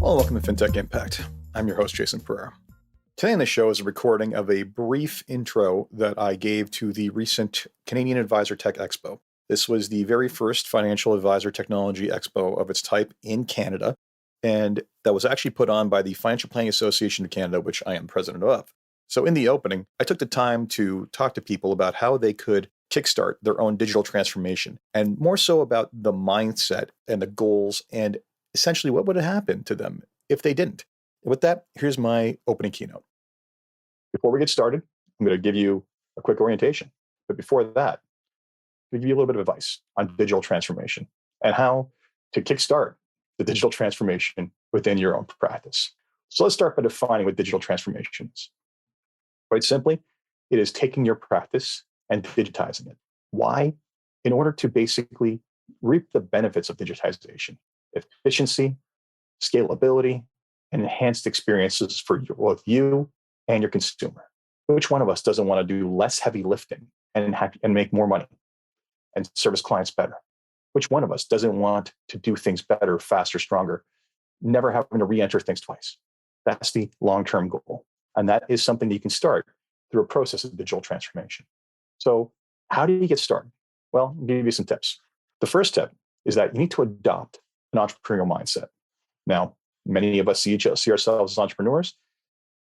Hello, welcome to FinTech Impact. I'm your host, Jason Pereira. Today on the show is a recording of a brief intro that I gave to the recent Canadian Advisor Tech Expo. This was the very first financial advisor technology expo of its type in Canada, and that was actually put on by the Financial Planning Association of Canada, which I am president of. So in the opening, I took the time to talk to people about how they could kickstart their own digital transformation, and more so about the mindset and the goals and essentially what would have happened to them if they didn't. With that, here's my opening keynote. Before we get started, I'm going to give you a quick orientation. But before that, I'm going to give you a little bit of advice on digital transformation and how to kickstart the digital transformation within your own practice. So let's start by defining what digital transformation is. Quite simply, it is taking your practice and digitizing it. Why? In order to basically reap the benefits of digitization, efficiency, scalability, and enhanced experiences for both you and your consumer. Which one of us doesn't want to do less heavy lifting and make more money and service clients better? Which one of us doesn't want to do things better, faster, stronger, never having to re-enter things twice? That's the long-term goal. And that is something that you can start through a process of digital transformation. So how do you get started? Well, I'll give you some tips. The first tip is that you need to adopt an entrepreneurial mindset. Now, many of us see ourselves as entrepreneurs.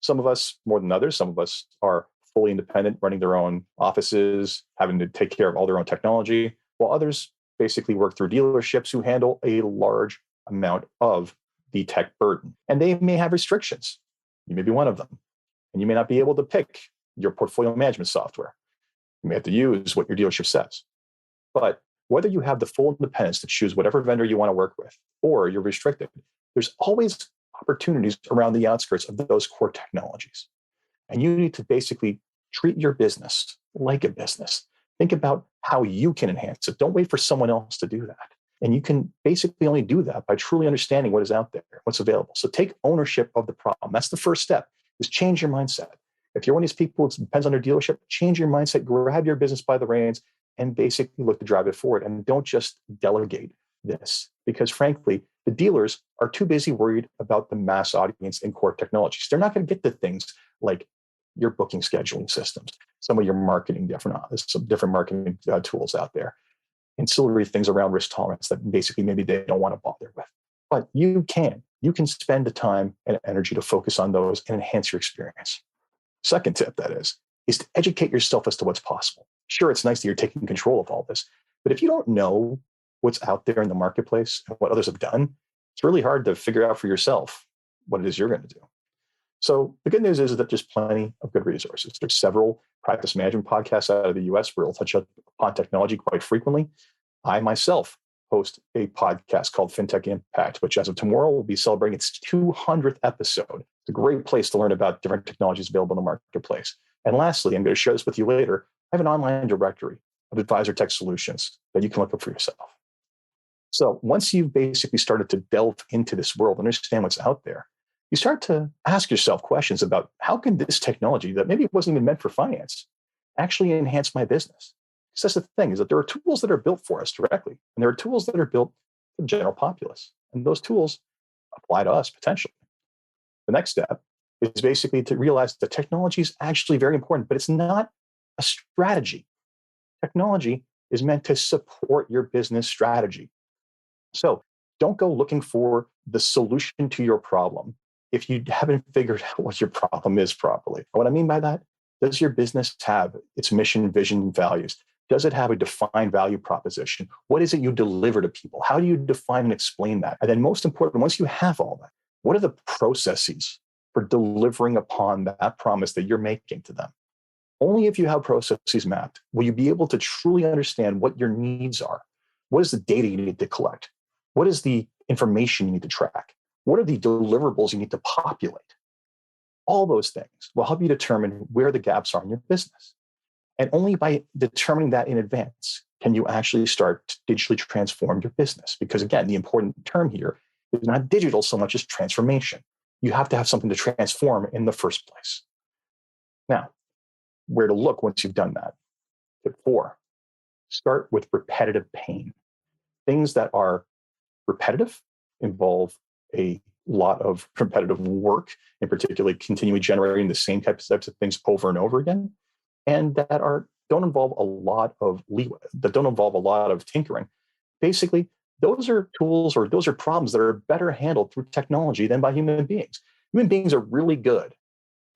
Some of us more than others. Some of us are fully independent, running their own offices, having to take care of all their own technology, while others basically work through dealerships who handle a large amount of the tech burden. And they may have restrictions. You may be one of them. And you may not be able to pick your portfolio management software. You may have to use what your dealership says. But whether you have the full independence to choose whatever vendor you want to work with, or you're restricted, there's always opportunities around the outskirts of those core technologies. And you need to basically treat your business like a business. Think about how you can enhance it. Don't wait for someone else to do that. And you can basically only do that by truly understanding what is out there, what's available. So take ownership of the problem. That's the first step, is change your mindset. If you're one of these people who depends on their dealership, change your mindset, grab your business by the reins, and basically look to drive it forward. And don't just delegate this, because frankly, the dealers are too busy worried about the mass audience and core technologies. They're not going to get to things like your booking scheduling systems, some of your marketing, some different marketing tools out there, ancillary things around risk tolerance that basically maybe they don't want to bother with. But you can spend the time and energy to focus on those and enhance your experience. Second tip, that is to educate yourself as to what's possible. Sure, it's nice that you're taking control of all this, but if you don't know what's out there in the marketplace and what others have done, it's really hard to figure out for yourself what it is you're going to do. So the good news is that there's plenty of good resources. There's several practice management podcasts out of the US where we'll touch upon technology quite frequently. I myself host a podcast called FinTech Impact, which as of tomorrow will be celebrating its 200th episode. It's a great place to learn about different technologies available in the marketplace. And lastly, I'm going to share this with you later. I have an online directory of advisor tech solutions that you can look up for yourself. So once you've basically started to delve into this world, understand what's out there, you start to ask yourself questions about how can this technology that maybe wasn't even meant for finance actually enhance my business? Because that's the thing, is that there are tools that are built for us directly, and there are tools that are built for the general populace. And those tools apply to us potentially. The next step is basically to realize that technology is actually very important, but it's not a strategy. Technology is meant to support your business strategy. So don't go looking for the solution to your problem if you haven't figured out what your problem is properly. What I mean by that, does your business have its mission, vision, and values? Does it have a defined value proposition? What is it you deliver to people? How do you define and explain that? And then most important, once you have all that, what are the processes for delivering upon that promise that you're making to them? Only if you have processes mapped will you be able to truly understand what your needs are. What is the data you need to collect? What is the information you need to track? What are the deliverables you need to populate? All those things will help you determine where the gaps are in your business. And only by determining that in advance can you actually start to digitally transform your business. Because again, the important term here is not digital so much as transformation. You have to have something to transform in the first place. Now, where to look once you've done that? Tip 4, start with repetitive pain. Things that are repetitive involve a lot of repetitive work, and particularly continually generating the same types of things over and over again, and that don't involve a lot of leeway, that don't involve a lot of tinkering. Basically, those are tools or those are problems that are better handled through technology than by human beings. Human beings are really good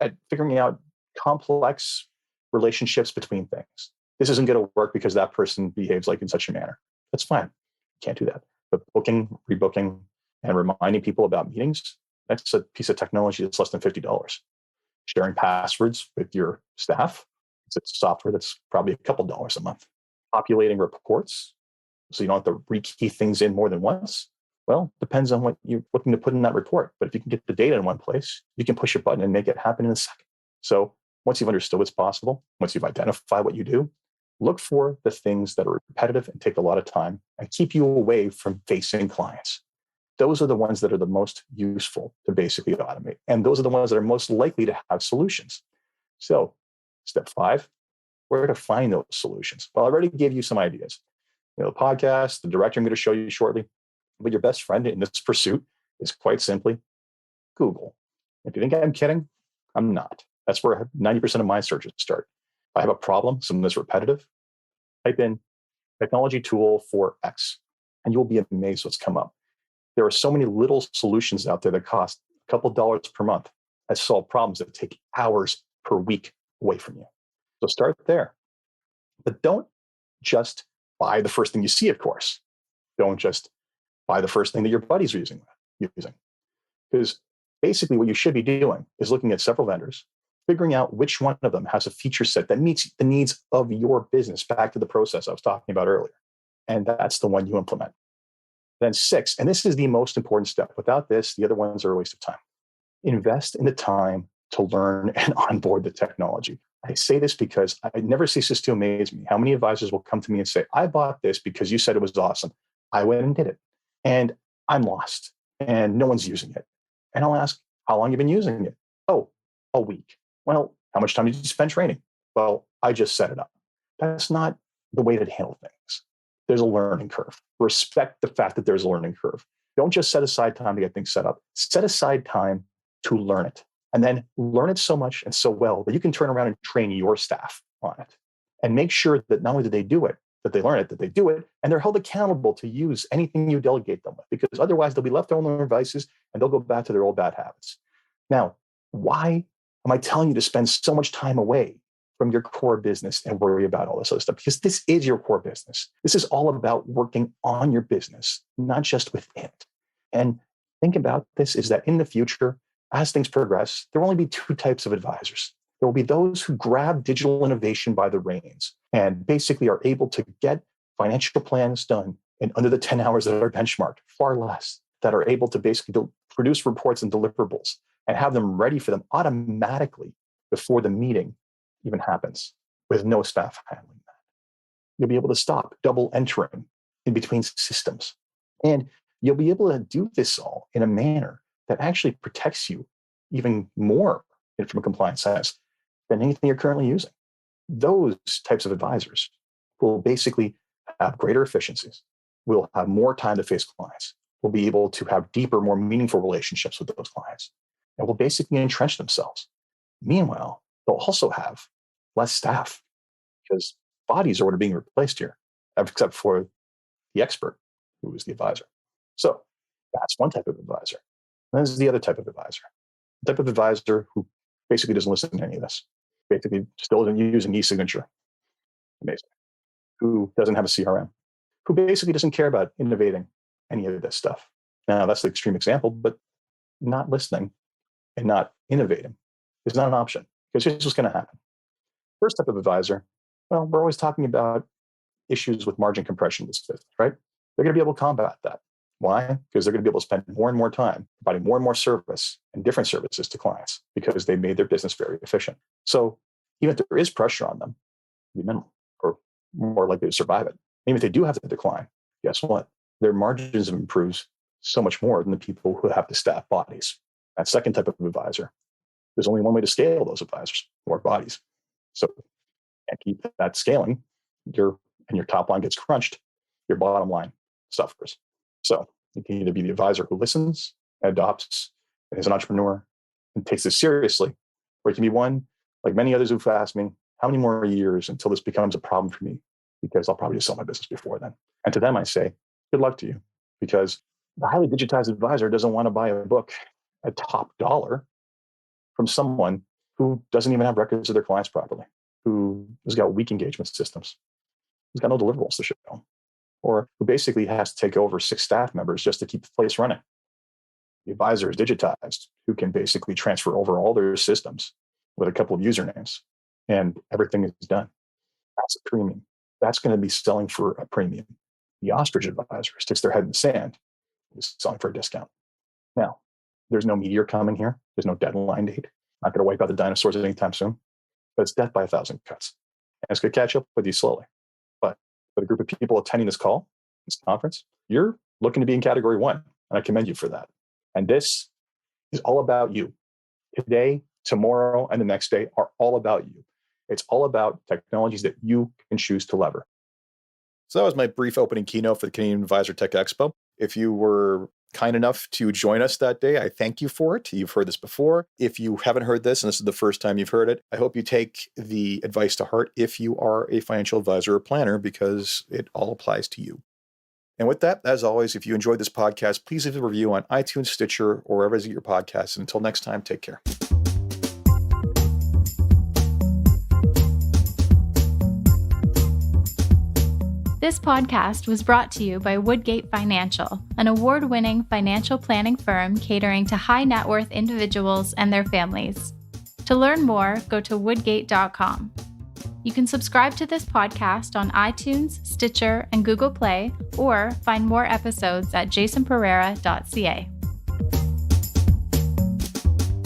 at figuring out complex relationships between things. This isn't going to work because that person behaves like in such a manner. That's fine. Can't do that. But booking, rebooking, and reminding people about meetings, that's a piece of technology that's less than $50. Sharing passwords with your staff, it's software that's probably a couple dollars a month. Populating reports, so you don't have to rekey things in more than once. Well, depends on what you're looking to put in that report. But if you can get the data in one place, you can push a button and make it happen in a second. So once you've understood what's possible, once you've identified what you do, look for the things that are repetitive and take a lot of time and keep you away from facing clients. Those are the ones that are the most useful to basically automate. And those are the ones that are most likely to have solutions. So step 5, where to find those solutions? Well, I already gave you some ideas. The podcast, the director I'm going to show you shortly. But your best friend in this pursuit is quite simply Google. If you think I'm kidding, I'm not. That's where 90% of my searches start. If I have a problem, something that's repetitive, type in technology tool for X, and you'll be amazed what's come up. There are so many little solutions out there that cost a couple dollars per month that solve problems that take hours per week away from you. So start there. But don't just buy the first thing you see, of course. Don't just buy the first thing that your buddies are using. Because basically what you should be doing is looking at several vendors, figuring out which one of them has a feature set that meets the needs of your business, back to the process I was talking about earlier. And that's the one you implement. Then 6, and this is the most important step. Without this, the other ones are a waste of time. Invest in the time to learn and onboard the technology. I say this because I never ceases to amaze me how many advisors will come to me and say, I bought this because you said it was awesome. I went and did it. And I'm lost and no one's using it. And I'll ask, how long have you been using it? Oh, a week. Well, how much time did you spend training? Well, I just set it up. That's not the way to handle things. There's a learning curve. Respect the fact that there's a learning curve. Don't just set aside time to get things set up. Set aside time to learn it. And then learn it so much and so well that you can turn around and train your staff on it. And make sure that not only do they do it, that they learn it, that they do it, and they're held accountable to use anything you delegate them with, because otherwise they'll be left on their devices and they'll go back to their old bad habits. Now, why am I telling you to spend so much time away from your core business and worry about all this other stuff? Because this is your core business. This is all about working on your business, not just within it. And think about this is that in the future, as things progress, there will only be 2 types of advisors. There will be those who grab digital innovation by the reins and basically are able to get financial plans done in under the 10 hours that are benchmarked, far less, that are able to basically produce reports and deliverables and have them ready for them automatically before the meeting even happens, with no staff handling that. You'll be able to stop double entering in between systems. And you'll be able to do this all in a manner that actually protects you even more from a compliance sense than anything you're currently using. Those types of advisors will basically have greater efficiencies, will have more time to face clients, will be able to have deeper, more meaningful relationships with those clients, and will basically entrench themselves. Meanwhile, they'll also have less staff because bodies are what are being replaced here, except for the expert who is the advisor. So that's one type of advisor. And this is the other type of advisor. The type of advisor who basically doesn't listen to any of this, basically still isn't using e-signature, amazing, who doesn't have a CRM, who basically doesn't care about innovating any of this stuff. Now, that's the extreme example, but not listening and not innovating is not an option, because here's what's going to happen. First type of advisor, well, we're always talking about issues with margin compression in this business, right? They're going to be able to combat that. Why? Because they're going to be able to spend more and more time providing more and more service and different services to clients because they made their business very efficient. So even if there is pressure on them, it'll be minimal or more likely to survive it. Even if they do have to decline, guess what? Their margins improves so much more than the people who have the staff bodies. That second type of advisor, there's only one way to scale those advisors, more bodies. So can't keep that scaling, your top line gets crunched, your bottom line suffers. So you can either be the advisor who listens adopts and is an entrepreneur and takes this seriously, or it can be one, like many others who've asked me, how many more years until this becomes a problem for me? Because I'll probably just sell my business before then. And to them, I say, good luck to you, because the highly digitized advisor doesn't want to buy a book at top dollar from someone who doesn't even have records of their clients properly, who has got weak engagement systems, who's got no deliverables to show, or who basically has to take over 6 staff members just to keep the place running. The advisor is digitized, who can basically transfer over all their systems with a couple of usernames, and everything is done. That's a premium. That's going to be selling for a premium. The ostrich advisor sticks their head in the sand, is selling for a discount. Now, there's no meteor coming here. There's no deadline date. Not going to wipe out the dinosaurs anytime soon, but it's death by 1,000 cuts. And it's going to catch up with you slowly. But for the group of people attending this call, this conference, you're looking to be in category 1, and I commend you for that. And this is all about you. Today, tomorrow, and the next day are all about you. It's all about technologies that you can choose to lever. So that was my brief opening keynote for the Canadian Advisor Tech Expo. If you were kind enough to join us that day, I thank you for it. You've heard this before. If you haven't heard this, and this is the first time you've heard it, I hope you take the advice to heart if you are a financial advisor or planner, because it all applies to you. And with that, as always, if you enjoyed this podcast, please leave a review on iTunes, Stitcher, or wherever you get your podcasts. And until next time, take care. This podcast was brought to you by Woodgate Financial, an award-winning financial planning firm catering to high net worth individuals and their families. To learn more, go to woodgate.com. You can subscribe to this podcast on iTunes, Stitcher, and Google Play, or find more episodes at jasonpereira.ca.